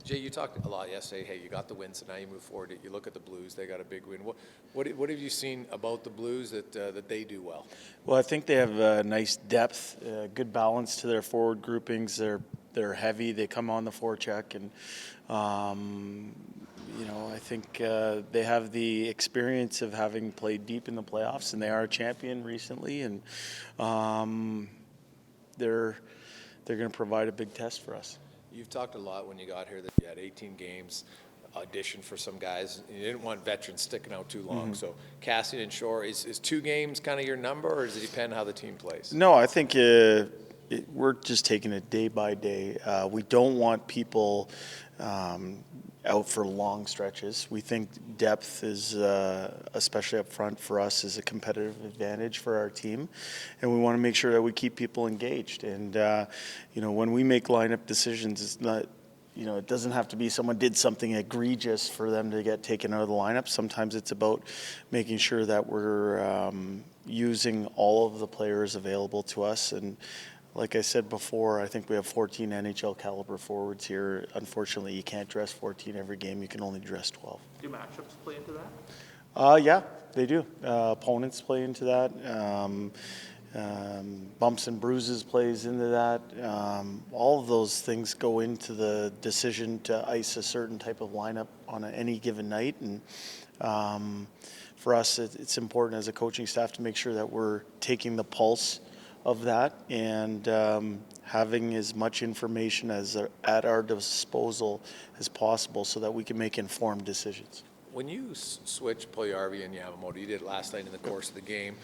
Jay, you talked a lot yesterday. Hey, you got the win, so now you move forward. You look at the Blues; they got a big win. What have you seen about the Blues that they do well? Well, I think they have nice depth, good balance to their forward groupings. They're heavy. They come on the forecheck, and I think they have the experience of having played deep in the playoffs, and they are a champion recently, and they're going to provide a big test for us. You've talked a lot when you got here that you had 18 games, audition for some guys. You didn't want veterans sticking out too long. So Cassian and Shore, is 2 games kind of your number, or does it depend how the team plays? No, I think we're just taking it day by day. We don't want people out for long stretches. We think depth is, especially up front for us, is a competitive advantage for our team, and we want to make sure that we keep people engaged. And when we make lineup decisions, it's not, it doesn't have to be someone did something egregious for them to get taken out of the lineup. Sometimes it's about making sure that we're using all of the players available to us. And like I said before, I think we have 14 NHL caliber forwards here. Unfortunately, you can't dress 14 every game. You can only dress 12. Do matchups play into that? Yeah, they do. Opponents play into that. Bumps and bruises plays into that. All of those things go into the decision to ice a certain type of lineup on any given night. And for us, it's important as a coaching staff to make sure that we're taking the pulse of that and having as much information as at our disposal as possible so that we can make informed decisions. When you switch Puljujarvi and Yamamoto, you did it last night in the course of the game.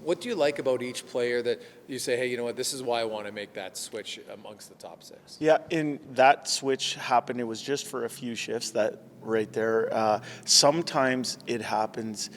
What do you like about each player that you say, hey, you know what, this is why I want to make that switch amongst the top 6? Yeah, and that switch happened. It was just for a few shifts, that right there. Sometimes it happens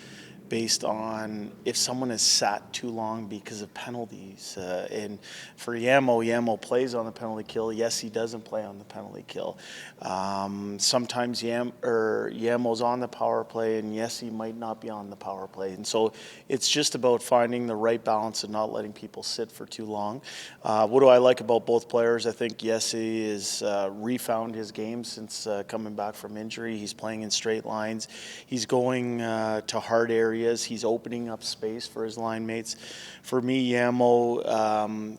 based on if someone has sat too long because of penalties. And for Yamo plays on the penalty kill. Yes, he doesn't play on the penalty kill. Sometimes Yamo's on the power play, and yes, he might not be on the power play. And so it's just about finding the right balance and not letting people sit for too long. What do I like about both players? I think Yessi has refound his game since coming back from injury. He's playing in straight lines. He's going to hard areas. He's opening up space for his line mates. For me, Yamo,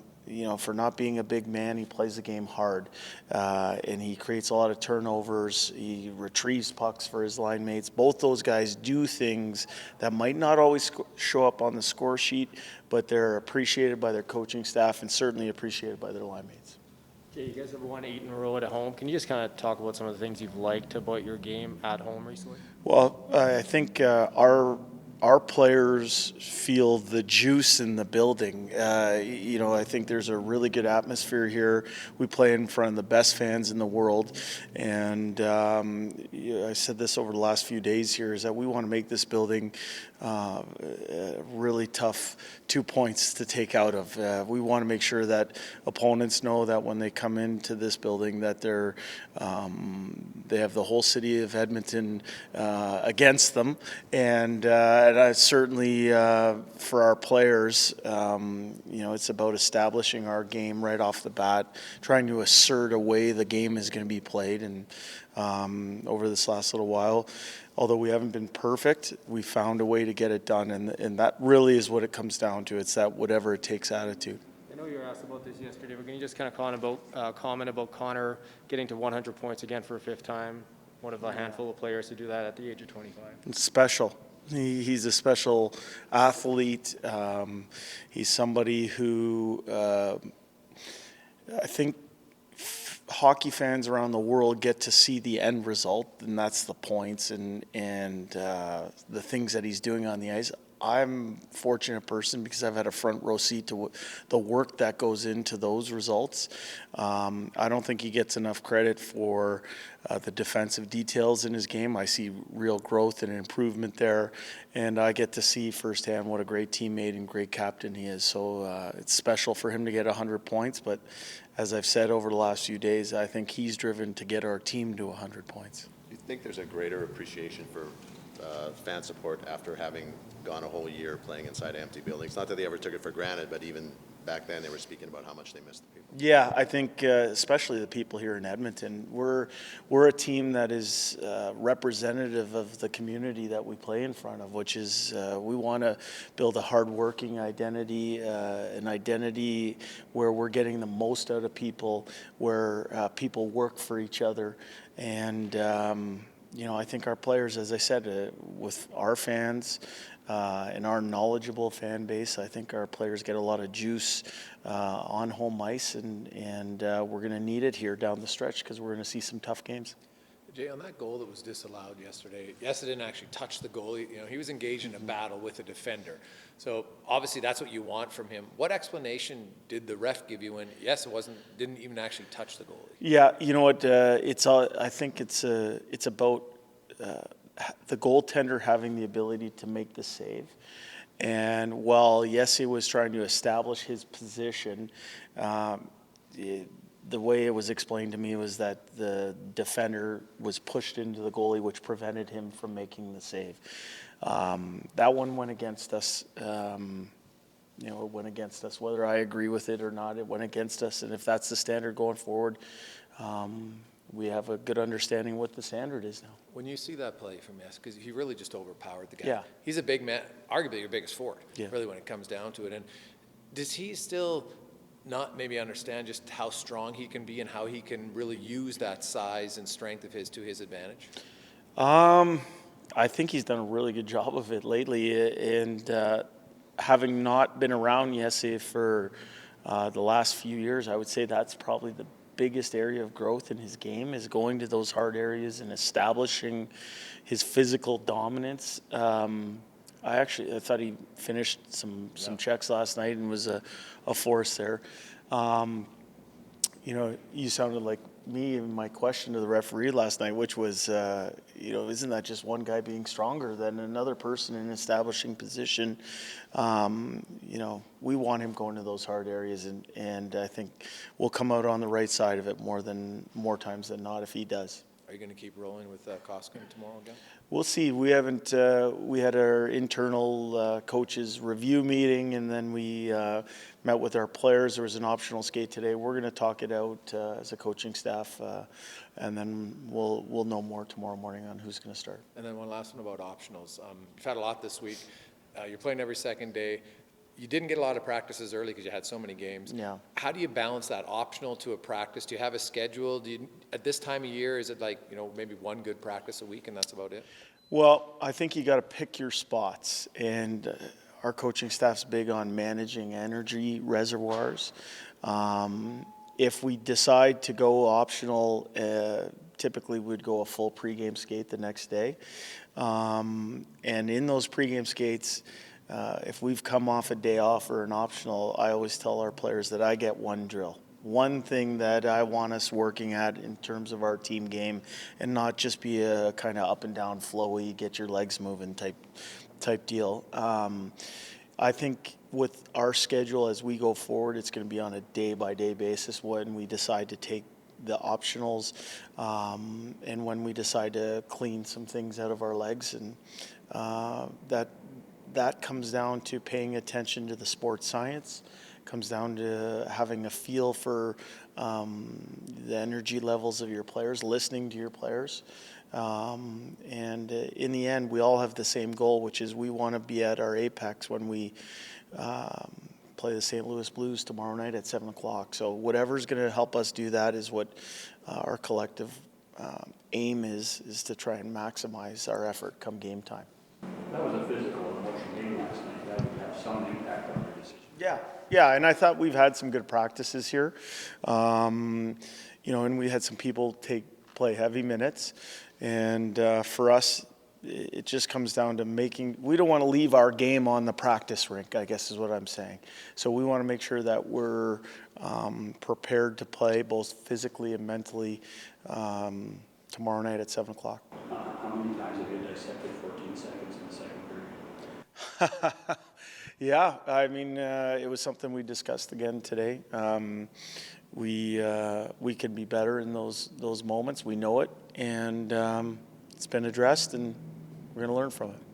for not being a big man, he plays the game hard, and he creates a lot of turnovers. He retrieves pucks for his line mates. Both those guys do things that might not always show up on the score sheet, but they're appreciated by their coaching staff and certainly appreciated by their line mates. Jay, you guys have won 8 in a row at home. Can you just kind of talk about some of the things you've liked about your game at home recently? Well, I think our players feel the juice in the building. I think there's a really good atmosphere here. We play in front of the best fans in the world. And I said this over the last few days here, is that we want to make this building really tough 2 points to take out of. We want to make sure that opponents know that when they come into this building that they have the whole city of Edmonton against them. And certainly for our players, it's about establishing our game right off the bat, trying to assert a way the game is going to be played. And over this last little while, although we haven't been perfect, we found a way to get it done. And that really is what it comes down to. It's that whatever it takes attitude. I know you were asked about this yesterday, but can you just kind of comment about Connor getting to 100 points again for a 5th time? One of a handful of players to do that at the age of 25. It's special. He's a special athlete. He's somebody who I think hockey fans around the world get to see the end result, and that's the points and the things that he's doing on the ice. I'm a fortunate person because I've had a front row seat to the work that goes into those results. I don't think he gets enough credit for the defensive details in his game. I see real growth and improvement there, and I get to see firsthand what a great teammate and great captain he is. So it's special for him to get 100 points, but as I've said over the last few days, I think he's driven to get our team to 100 points. Do you think there's a greater appreciation for fan support after having gone a whole year playing inside empty buildings. Not that they ever took it for granted, but even back then they were speaking about how much they missed the people. Yeah, I think especially the people here in Edmonton, we're a team that is representative of the community that we play in front of, which is we want to build a hardworking identity, an identity where we're getting the most out of people, where people work for each other, and I think our players, as I said, with our fans and our knowledgeable fan base, I think our players get a lot of juice on home ice, and we're going to need it here down the stretch because we're going to see some tough games. Jay, on that goal that was disallowed yesterday, yes, it didn't actually touch the goalie. He was engaged in a battle with a defender. So obviously that's what you want from him. What explanation did the ref give you when, yes, didn't even actually touch the goalie? Yeah, you know what? I think it's about the goaltender having the ability to make the save. And while Yessi was trying to establish his position, the way it was explained to me was that the defender was pushed into the goalie, which prevented him from making the save. That one went against us. It went against us. Whether I agree with it or not, it went against us. And if that's the standard going forward, we have a good understanding what the standard is now. When you see that play from Yes, because he really just overpowered the guy. Yeah. He's a big man, arguably your biggest forward, Yeah. really, when it comes down to it. And does he still not maybe understand just how strong he can be and how he can really use that size and strength of his to his advantage? I think he's done a really good job of it lately, and having not been around Yessi for the last few years, I would say that's probably the biggest area of growth in his game, is going to those hard areas and establishing his physical dominance. I thought he finished some checks last night and was a force there. You sounded like me in my question to the referee last night, which was, isn't that just one guy being stronger than another person in establishing position? We want him going to those hard areas, and I think we'll come out on the right side of it more times than not if he does. Are you going to keep rolling with Koskinen tomorrow again? We'll see. We haven't. We had our internal coaches review meeting, and then we met with our players. There was an optional skate today. We're going to talk it out as a coaching staff, and then we'll know more tomorrow morning on who's going to start. And then one last one about optionals. You've had a lot this week. You're playing every second day. You didn't get a lot of practices early because you had so many games. Yeah. How do you balance that optional to a practice? Do you have a schedule? At this time of year, is it like, maybe one good practice a week and that's about it? Well, I think you got to pick your spots, and our coaching staff's big on managing energy reservoirs. If we decide to go optional, typically we'd go a full pregame skate the next day. And in those pregame skates, if we've come off a day off or an optional, I always tell our players that I get one drill. One thing that I want us working at in terms of our team game, and not just be a kind of up and down flowy, get your legs moving type deal. I think with our schedule as we go forward, it's going to be on a day-by-day basis when we decide to take the optionals, and when we decide to clean some things out of our legs, and that comes down to paying attention to the sports science, comes down to having a feel for the energy levels of your players, listening to your players. And in the end, we all have the same goal, which is we want to be at our apex when we play the St. Louis Blues tomorrow night at 7 o'clock. So whatever's going to help us do that is what our collective aim is to try and maximize our effort come game time. That was a physical and emotional game last night. That would have some impact on your decision. Yeah, and I thought we've had some good practices here. And we had some people play heavy minutes. And for us, it just comes down to we don't want to leave our game on the practice rink, I guess is what I'm saying. So we want to make sure that we're prepared to play both physically and mentally tomorrow night at 7 o'clock. How many times have you dissected 14 seconds in the second period? Yeah, I mean, it was something we discussed again today. We can be better in those moments. We know it, and it's been addressed, and We're going to learn from it.